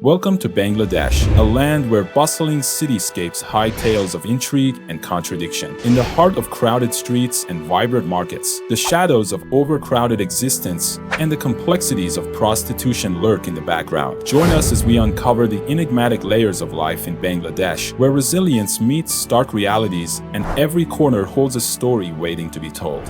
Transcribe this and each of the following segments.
Welcome to Bangladesh, a land where bustling cityscapes hide tales of intrigue and contradiction. In the heart of crowded streets and vibrant markets, the shadows of overcrowded existence and the complexities of prostitution lurk in the background. Join us as we uncover the enigmatic layers of life in Bangladesh, where resilience meets stark realities and every corner holds a story waiting to be told.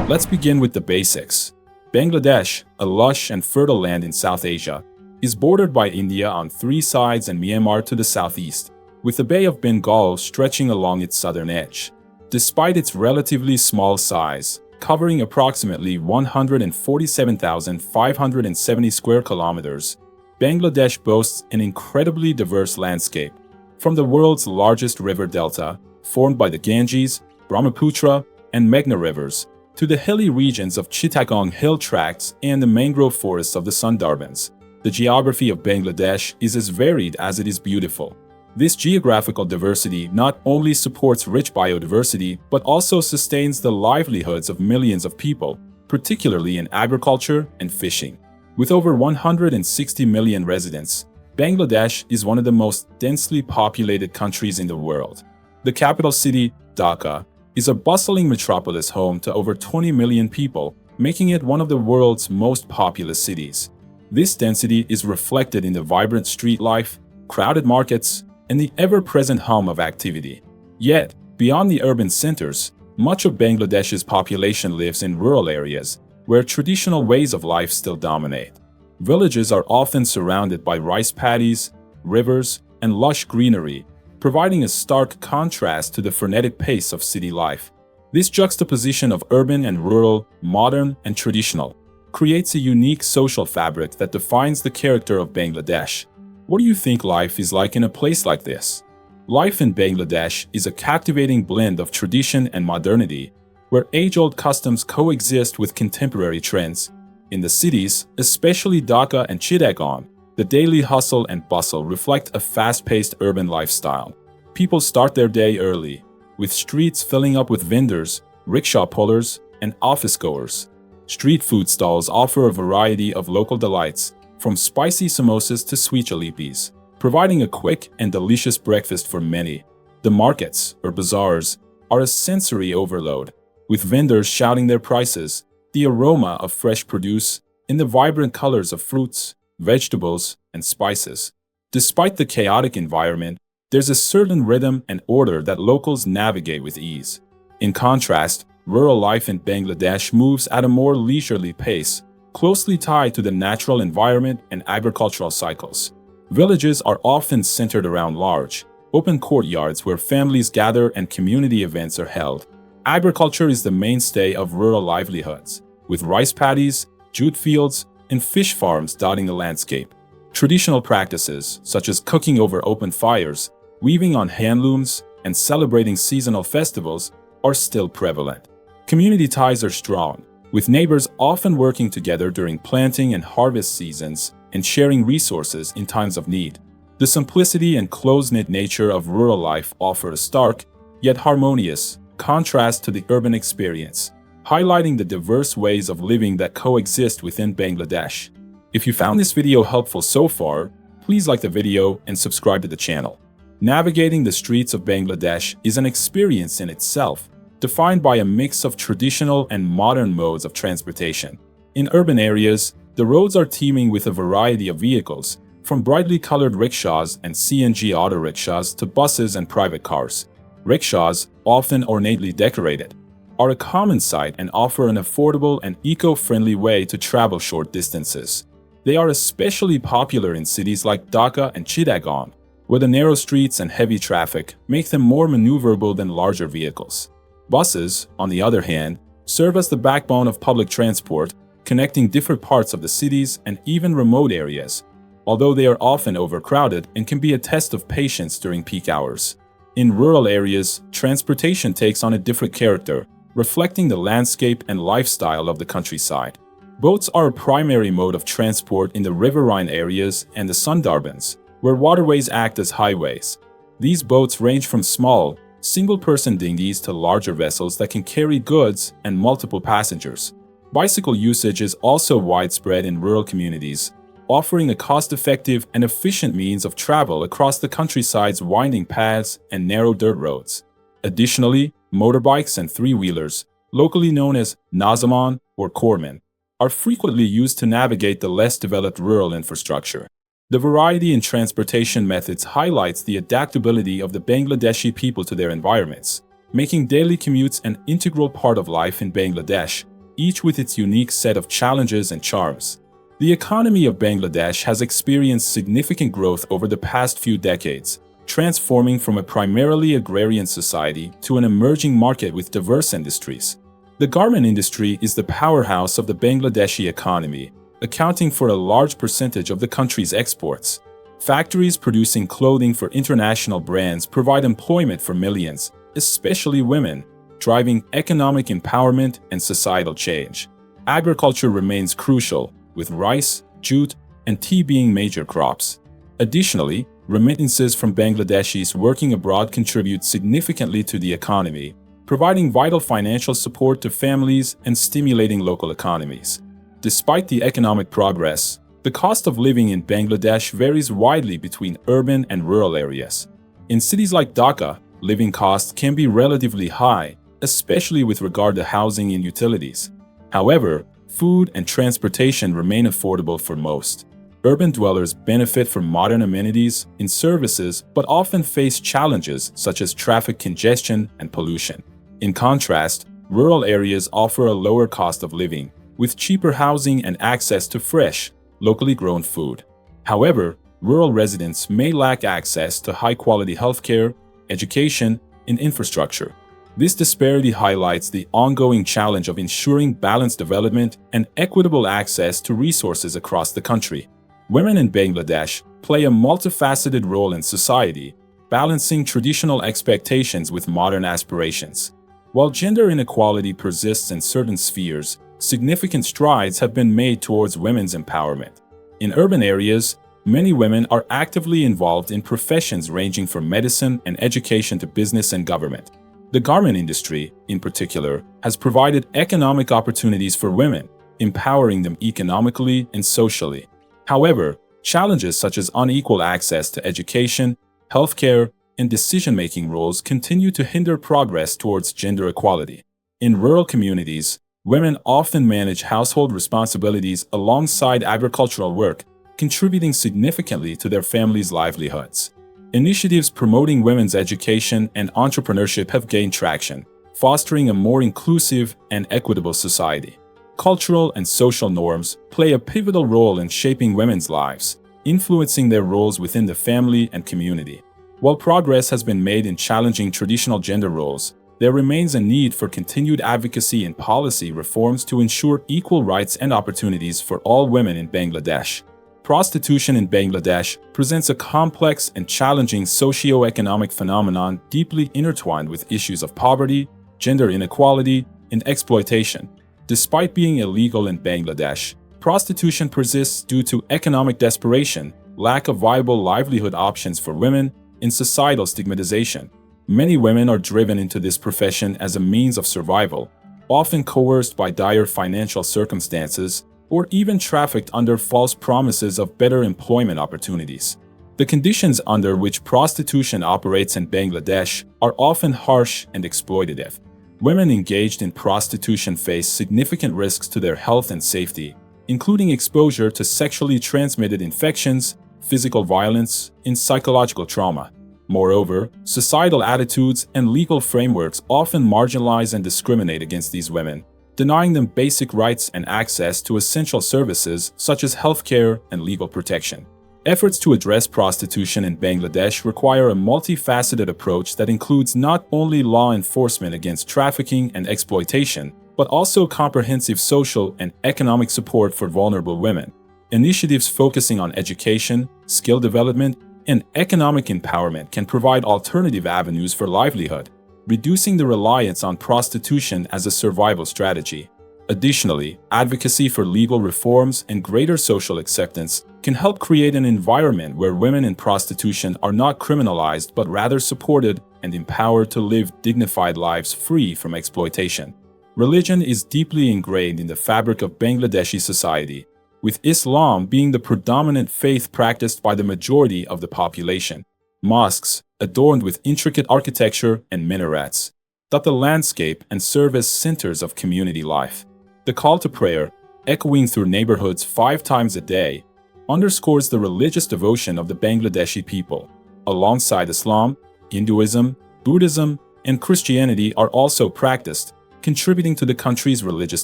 Let's begin with the basics. Bangladesh, a lush and fertile land in South Asia, is bordered by India on three sides and Myanmar to the southeast, with the Bay of Bengal stretching along its southern edge. Despite its relatively small size, covering approximately 147,570 square kilometers, Bangladesh boasts an incredibly diverse landscape, from the world's largest river delta, formed by the Ganges, Brahmaputra, and Meghna rivers, to the hilly regions of Chittagong hill tracts and the mangrove forests of the Sundarbans. The geography of Bangladesh is as varied as it is beautiful. This geographical diversity not only supports rich biodiversity, but also sustains the livelihoods of millions of people, particularly in agriculture and fishing. With over 160 million residents, Bangladesh is one of the most densely populated countries in the world. The capital city, Dhaka, is a bustling metropolis home to over 20 million people, making it one of the world's most populous cities. This density is reflected in the vibrant street life, crowded markets, and the ever-present hum of activity. Yet, beyond the urban centers, much of Bangladesh's population lives in rural areas, where traditional ways of life still dominate. Villages are often surrounded by rice paddies, rivers, and lush greenery, providing a stark contrast to the frenetic pace of city life. This juxtaposition of urban and rural, modern and traditional, creates a unique social fabric that defines the character of Bangladesh. What do you think life is like in a place like this? Life in Bangladesh is a captivating blend of tradition and modernity, where age-old customs coexist with contemporary trends. In the cities, especially Dhaka and Chittagong, the daily hustle and bustle reflect a fast-paced urban lifestyle. People start their day early, with streets filling up with vendors, rickshaw pullers, and office-goers. Street food stalls offer a variety of local delights, from spicy samosas to sweet jalebis, providing a quick and delicious breakfast for many. The markets, or bazaars, are a sensory overload, with vendors shouting their prices, the aroma of fresh produce, and the vibrant colors of fruits, vegetables, and spices. Despite the chaotic environment, there's a certain rhythm and order that locals navigate with ease. In contrast, rural life in Bangladesh moves at a more leisurely pace, closely tied to the natural environment and agricultural cycles. Villages are often centered around large, open courtyards where families gather and community events are held. Agriculture is the mainstay of rural livelihoods, with rice paddies, jute fields, and fish farms dotting the landscape. Traditional practices, such as cooking over open fires, weaving on handlooms, and celebrating seasonal festivals, are still prevalent. Community ties are strong, with neighbors often working together during planting and harvest seasons and sharing resources in times of need. The simplicity and close-knit nature of rural life offer a stark, yet harmonious, contrast to the urban experience, highlighting the diverse ways of living that coexist within Bangladesh. If you found this video helpful so far, please like the video and subscribe to the channel. Navigating the streets of Bangladesh is an experience in itself, defined by a mix of traditional and modern modes of transportation. In urban areas, the roads are teeming with a variety of vehicles, from brightly colored rickshaws and CNG auto rickshaws to buses and private cars. Rickshaws, often ornately decorated, are a common sight and offer an affordable and eco-friendly way to travel short distances. They are especially popular in cities like Dhaka and Chittagong, where the narrow streets and heavy traffic make them more maneuverable than larger vehicles. Buses, on the other hand, serve as the backbone of public transport, connecting different parts of the cities and even remote areas, although they are often overcrowded and can be a test of patience during peak hours. In rural areas, transportation takes on a different character, reflecting the landscape and lifestyle of the countryside. Boats are a primary mode of transport in the riverine areas and the Sundarbans, where waterways act as highways. These boats range from small, single-person dinghies to larger vessels that can carry goods and multiple passengers. Bicycle usage is also widespread in rural communities, offering a cost-effective and efficient means of travel across the countryside's winding paths and narrow dirt roads. Additionally, motorbikes and three-wheelers, locally known as Nazaman or Korman, are frequently used to navigate the less developed rural infrastructure. The variety in transportation methods highlights the adaptability of the Bangladeshi people to their environments, making daily commutes an integral part of life in Bangladesh, each with its unique set of challenges and charms. The economy of Bangladesh has experienced significant growth over the past few decades, transforming from a primarily agrarian society to an emerging market with diverse industries. The garment industry is the powerhouse of the Bangladeshi economy, accounting for a large percentage of the country's exports. Factories producing clothing for international brands provide employment for millions, especially women, driving economic empowerment and societal change. Agriculture remains crucial, with rice, jute, and tea being major crops. Additionally, remittances from Bangladeshis working abroad contribute significantly to the economy, providing vital financial support to families and stimulating local economies. Despite the economic progress, the cost of living in Bangladesh varies widely between urban and rural areas. In cities like Dhaka, living costs can be relatively high, especially with regard to housing and utilities. However, food and transportation remain affordable for most. Urban dwellers benefit from modern amenities and services but often face challenges such as traffic congestion and pollution. In contrast, rural areas offer a lower cost of living, with cheaper housing and access to fresh, locally grown food. However, rural residents may lack access to high-quality healthcare, education, and infrastructure. This disparity highlights the ongoing challenge of ensuring balanced development and equitable access to resources across the country. Women in Bangladesh play a multifaceted role in society, balancing traditional expectations with modern aspirations. While gender inequality persists in certain spheres, significant strides have been made towards women's empowerment. In urban areas, many women are actively involved in professions ranging from medicine and education to business and government. The garment industry, in particular, has provided economic opportunities for women, empowering them economically and socially. However, challenges such as unequal access to education, healthcare, and decision-making roles continue to hinder progress towards gender equality. In rural communities, women often manage household responsibilities alongside agricultural work, contributing significantly to their families' livelihoods. Initiatives promoting women's education and entrepreneurship have gained traction, fostering a more inclusive and equitable society. Cultural and social norms play a pivotal role in shaping women's lives, influencing their roles within the family and community. While progress has been made in challenging traditional gender roles, there remains a need for continued advocacy and policy reforms to ensure equal rights and opportunities for all women in Bangladesh. Prostitution in Bangladesh presents a complex and challenging socio-economic phenomenon deeply intertwined with issues of poverty, gender inequality, and exploitation. Despite being illegal in Bangladesh, prostitution persists due to economic desperation, lack of viable livelihood options for women, and societal stigmatization. Many women are driven into this profession as a means of survival, often coerced by dire financial circumstances, or even trafficked under false promises of better employment opportunities. The conditions under which prostitution operates in Bangladesh are often harsh and exploitative. Women engaged in prostitution face significant risks to their health and safety, including exposure to sexually transmitted infections, physical violence, and psychological trauma. Moreover, societal attitudes and legal frameworks often marginalize and discriminate against these women, denying them basic rights and access to essential services such as healthcare and legal protection. Efforts to address prostitution in Bangladesh require a multifaceted approach that includes not only law enforcement against trafficking and exploitation, but also comprehensive social and economic support for vulnerable women. Initiatives focusing on education, skill development, and economic empowerment can provide alternative avenues for livelihood, reducing the reliance on prostitution as a survival strategy. Additionally, advocacy for legal reforms and greater social acceptance can help create an environment where women in prostitution are not criminalized but rather supported and empowered to live dignified lives free from exploitation. Religion is deeply ingrained in the fabric of Bangladeshi society, with Islam being the predominant faith practiced by the majority of the population. Mosques, adorned with intricate architecture and minarets, dot the landscape and serve as centers of community life. The call to prayer, echoing through neighborhoods 5 times a day, underscores the religious devotion of the Bangladeshi people. Alongside Islam, Hinduism, Buddhism, and Christianity are also practiced, contributing to the country's religious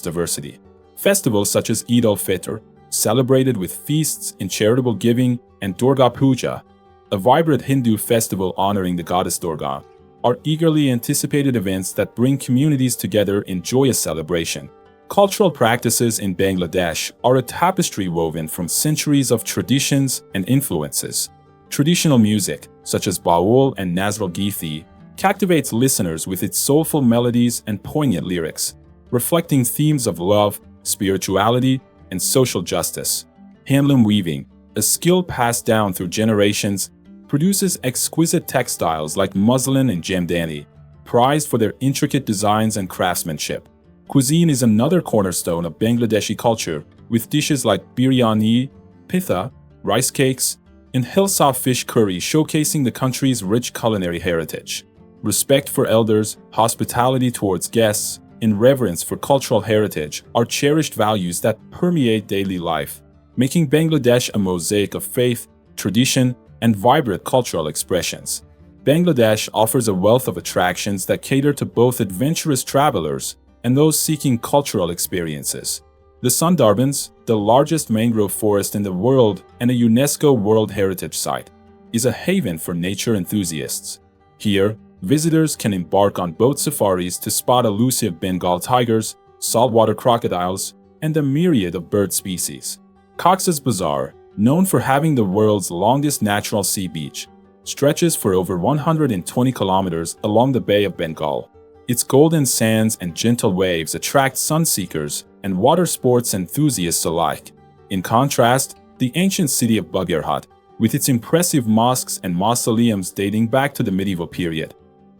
diversity. Festivals such as Eid al-Fitr, celebrated with feasts and charitable giving, and Durga Puja, a vibrant Hindu festival honoring the goddess Durga, are eagerly anticipated events that bring communities together in joyous celebration. Cultural practices in Bangladesh are a tapestry woven from centuries of traditions and influences. Traditional music, such as Baul and Nazrul Geethi, captivates listeners with its soulful melodies and poignant lyrics, reflecting themes of love, spirituality, and social justice. Handloom weaving, a skill passed down through generations, produces exquisite textiles like muslin and jamdani, prized for their intricate designs and craftsmanship. Cuisine is another cornerstone of Bangladeshi culture, with dishes like biryani, pitha, rice cakes, and hilsa fish curry showcasing the country's rich culinary heritage. Respect for elders, hospitality towards guests, and reverence for cultural heritage are cherished values that permeate daily life, making Bangladesh a mosaic of faith, tradition, and vibrant cultural expressions. Bangladesh offers a wealth of attractions that cater to both adventurous travelers and those seeking cultural experiences. The Sundarbans, the largest mangrove forest in the world and a UNESCO World Heritage Site, is a haven for nature enthusiasts. Here, visitors can embark on boat safaris to spot elusive Bengal tigers, saltwater crocodiles, and a myriad of bird species. Cox's Bazar, known for having the world's longest natural sea beach, stretches for over 120 kilometers along the Bay of Bengal. Its golden sands and gentle waves attract sunseekers and water sports enthusiasts alike. In contrast, the ancient city of Bagherhat, with its impressive mosques and mausoleums dating back to the medieval period,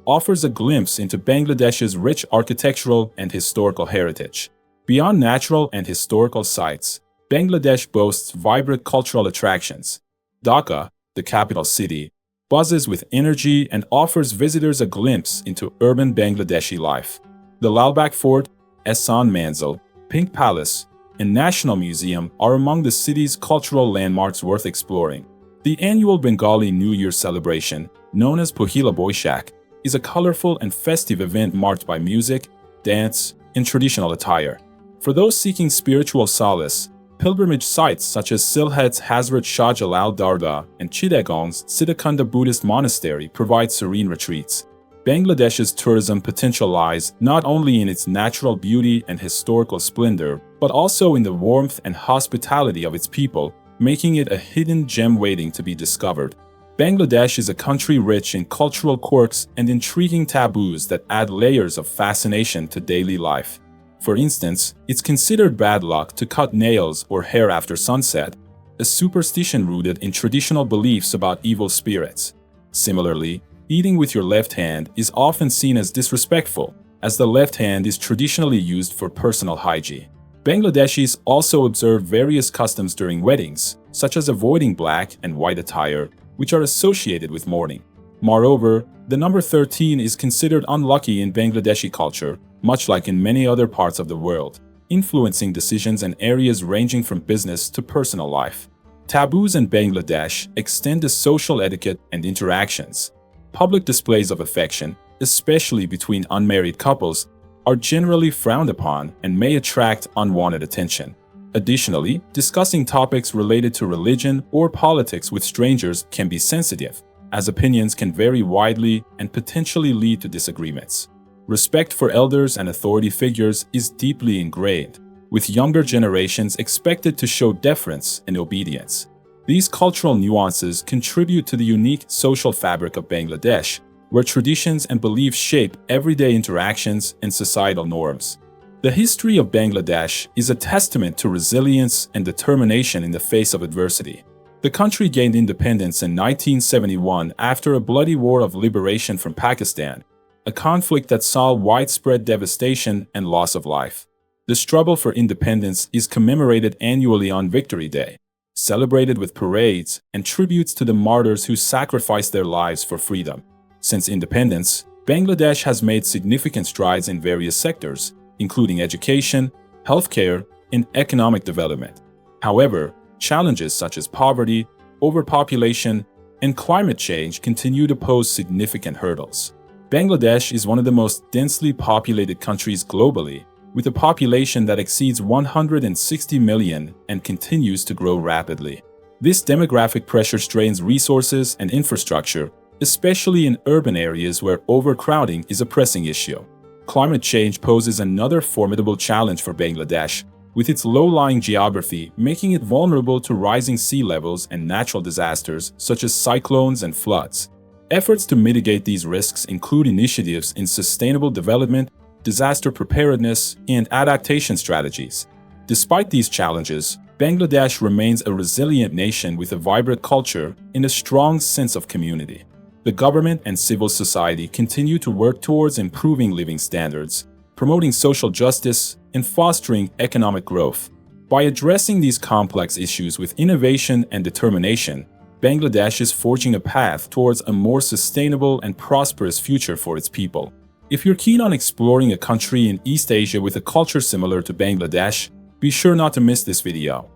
offers a glimpse into Bangladesh's rich architectural and historical heritage. Beyond natural and historical sites, Bangladesh boasts vibrant cultural attractions. Dhaka, the capital city, buzzes with energy and offers visitors a glimpse into urban Bangladeshi life. The Lalbagh Fort, Ehsan Manzil, Pink Palace, and National Museum are among the city's cultural landmarks worth exploring. The annual Bengali New Year celebration, known as Pohila Boishakh, is a colorful and festive event marked by music, dance, and traditional attire. For those seeking spiritual solace, pilgrimage sites such as Sylhet's Hazrat Shah Jalal Dargah and Chittagong's Siddhakanda Buddhist Monastery provide serene retreats. Bangladesh's tourism potential lies not only in its natural beauty and historical splendor, but also in the warmth and hospitality of its people, making it a hidden gem waiting to be discovered. Bangladesh is a country rich in cultural quirks and intriguing taboos that add layers of fascination to daily life. For instance, it's considered bad luck to cut nails or hair after sunset, a superstition rooted in traditional beliefs about evil spirits. Similarly, eating with your left hand is often seen as disrespectful, as the left hand is traditionally used for personal hygiene. Bangladeshis also observe various customs during weddings, such as avoiding black and white attire, which are associated with mourning. Moreover, the number 13 is considered unlucky in Bangladeshi culture, much like in many other parts of the world, influencing decisions in areas ranging from business to personal life. Taboos in Bangladesh extend to social etiquette and interactions. Public displays of affection, especially between unmarried couples, are generally frowned upon and may attract unwanted attention. Additionally, discussing topics related to religion or politics with strangers can be sensitive, as opinions can vary widely and potentially lead to disagreements. Respect for elders and authority figures is deeply ingrained, with younger generations expected to show deference and obedience. These cultural nuances contribute to the unique social fabric of Bangladesh, where traditions and beliefs shape everyday interactions and societal norms. The history of Bangladesh is a testament to resilience and determination in the face of adversity. The country gained independence in 1971 after a bloody war of liberation from Pakistan, a conflict that saw widespread devastation and loss of life. The struggle for independence is commemorated annually on Victory Day, celebrated with parades and tributes to the martyrs who sacrificed their lives for freedom. Since independence, Bangladesh has made significant strides in various sectors, including education, healthcare, and economic development. However, challenges such as poverty, overpopulation, and climate change continue to pose significant hurdles. Bangladesh is one of the most densely populated countries globally, with a population that exceeds 160 million and continues to grow rapidly. This demographic pressure strains resources and infrastructure, especially in urban areas where overcrowding is a pressing issue. Climate change poses another formidable challenge for Bangladesh, with its low-lying geography making it vulnerable to rising sea levels and natural disasters such as cyclones and floods. Efforts to mitigate these risks include initiatives in sustainable development, disaster preparedness, and adaptation strategies. Despite these challenges, Bangladesh remains a resilient nation with a vibrant culture and a strong sense of community. The government and civil society continue to work towards improving living standards, promoting social justice, and fostering economic growth. By addressing these complex issues with innovation and determination, Bangladesh is forging a path towards a more sustainable and prosperous future for its people. If you're keen on exploring a country in East Asia with a culture similar to Bangladesh, be sure not to miss this video.